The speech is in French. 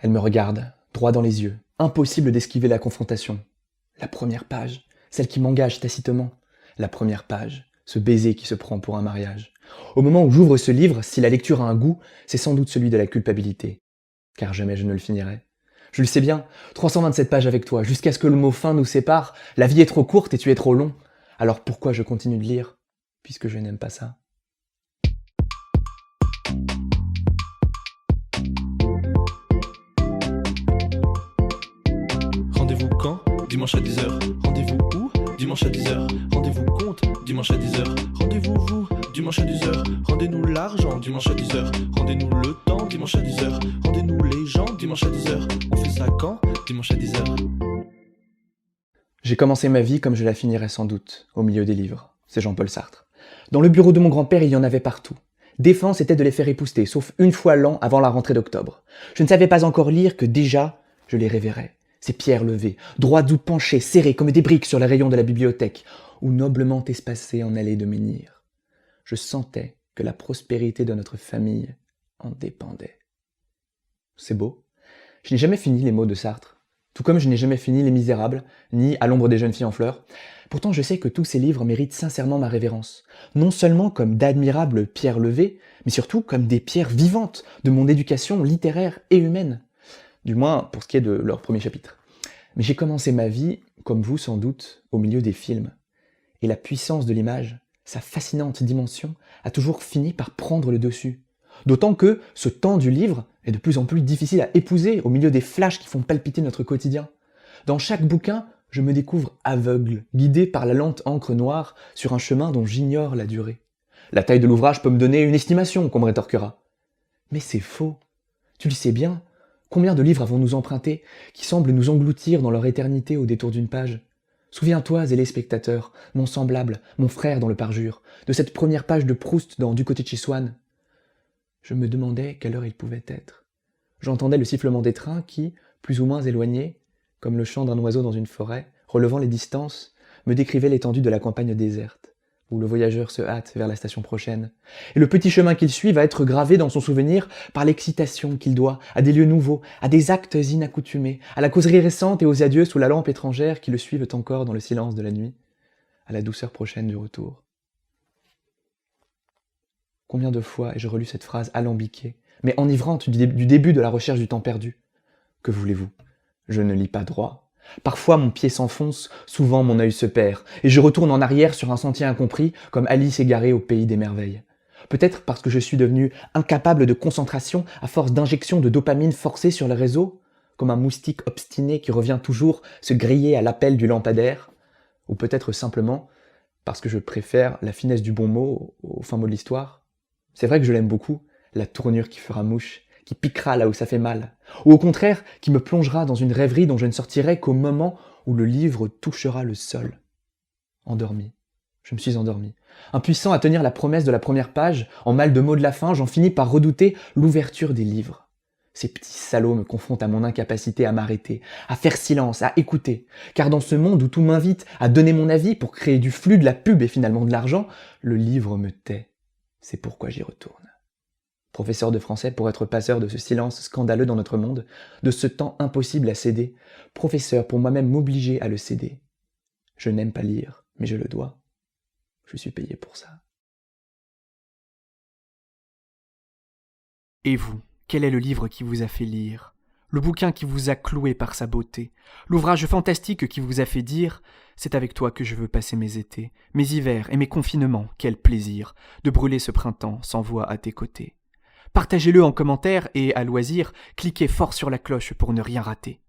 Elle me regarde, droit dans les yeux. Impossible d'esquiver la confrontation. La première page, celle qui m'engage tacitement. La première page, ce baiser qui se prend pour un mariage. Au moment où j'ouvre ce livre, si la lecture a un goût, c'est sans doute celui de la culpabilité. Car jamais je ne le finirai. Je le sais bien, 327 pages avec toi, jusqu'à ce que le mot fin nous sépare. La vie est trop courte et tu es trop long. Alors pourquoi je continue de lire, puisque je n'aime pas ça? Rendez-vous quand? Dimanche à 10h. Rendez-vous où? Dimanche à 10h. Rendez-vous compte? Dimanche à 10h. Rendez-vous vous? Dimanche à 10h. Rendez-nous l'argent? Dimanche à 10h. Rendez-nous le temps? Dimanche à 10h. Rendez-nous les gens? Dimanche à 10h. On fait ça quand? Dimanche à 10h. J'ai commencé ma vie comme je la finirai sans doute, au milieu des livres. C'est Jean-Paul Sartre. Dans le bureau de mon grand-père, il y en avait partout. Défense était de les faire épousseter, sauf une fois l'an avant la rentrée d'octobre. Je ne savais pas encore lire que déjà, je les révérais. Ces pierres levées, droites ou penchées, serrées comme des briques sur les rayons de la bibliothèque, ou noblement espacées en allées de menhir. Je sentais que la prospérité de notre famille en dépendait. C'est beau. Je n'ai jamais fini les mots de Sartre. Tout comme je n'ai jamais fini Les Misérables, ni À l'ombre des jeunes filles en fleurs. Pourtant, je sais que tous ces livres méritent sincèrement ma révérence. Non seulement comme d'admirables pierres levées, mais surtout comme des pierres vivantes de mon éducation littéraire et humaine. Du moins, pour ce qui est de leur premier chapitre. Mais j'ai commencé ma vie, comme vous sans doute, au milieu des films. Et la puissance de l'image, sa fascinante dimension, a toujours fini par prendre le dessus. D'autant que ce temps du livre est de plus en plus difficile à épouser au milieu des flashs qui font palpiter notre quotidien. Dans chaque bouquin, je me découvre aveugle, guidé par la lente encre noire sur un chemin dont j'ignore la durée. La taille de l'ouvrage peut me donner une estimation, qu'on me rétorquera. Mais c'est faux. Tu le sais bien, combien de livres avons-nous empruntés qui semblent nous engloutir dans leur éternité au détour d'une page? Souviens-toi, zélé spectateur, mon semblable, mon frère dans le parjure, de cette première page de Proust dans Du côté de chez Swann. Je me demandais quelle heure il pouvait être. J'entendais le sifflement des trains qui, plus ou moins éloignés, comme le chant d'un oiseau dans une forêt, relevant les distances, me décrivait l'étendue de la campagne déserte, où le voyageur se hâte vers la station prochaine. Et le petit chemin qu'il suit va être gravé dans son souvenir par l'excitation qu'il doit à des lieux nouveaux, à des actes inaccoutumés, à la causerie récente et aux adieux sous la lampe étrangère qui le suivent encore dans le silence de la nuit, à la douceur prochaine du retour. Combien de fois ai-je relu cette phrase alambiquée, mais enivrante du début de la recherche du temps perdu? Que voulez-vous? Je ne lis pas droit. Parfois mon pied s'enfonce, souvent mon œil se perd, et je retourne en arrière sur un sentier incompris, comme Alice égarée au pays des merveilles. Peut-être parce que je suis devenu incapable de concentration à force d'injections de dopamine forcées sur le réseau, comme un moustique obstiné qui revient toujours se griller à l'appel du lampadaire, ou peut-être simplement parce que je préfère la finesse du bon mot au fin mot de l'histoire. C'est vrai que je l'aime beaucoup, la tournure qui fera mouche, qui piquera là où ça fait mal, ou au contraire, qui me plongera dans une rêverie dont je ne sortirai qu'au moment où le livre touchera le sol. Endormi. Je me suis endormi. Impuissant à tenir la promesse de la première page, en mal de mots de la fin, j'en finis par redouter l'ouverture des livres. Ces petits salauds me confrontent à mon incapacité à m'arrêter, à faire silence, à écouter. Car dans ce monde où tout m'invite à donner mon avis pour créer du flux, de la pub et finalement de l'argent, le livre me tait. C'est pourquoi j'y retourne. Professeur de français pour être passeur de ce silence scandaleux dans notre monde, de ce temps impossible à céder, professeur pour moi-même m'obliger à le céder. Je n'aime pas lire, mais je le dois. Je suis payé pour ça. Et vous, quel est le livre qui vous a fait lire? Le bouquin qui vous a cloué par sa beauté? L'ouvrage fantastique qui vous a fait dire « C'est avec toi que je veux passer mes étés, mes hivers et mes confinements, quel plaisir de brûler ce printemps sans voix à tes côtés ». Partagez-le en commentaire et, à loisir, cliquez fort sur la cloche pour ne rien rater.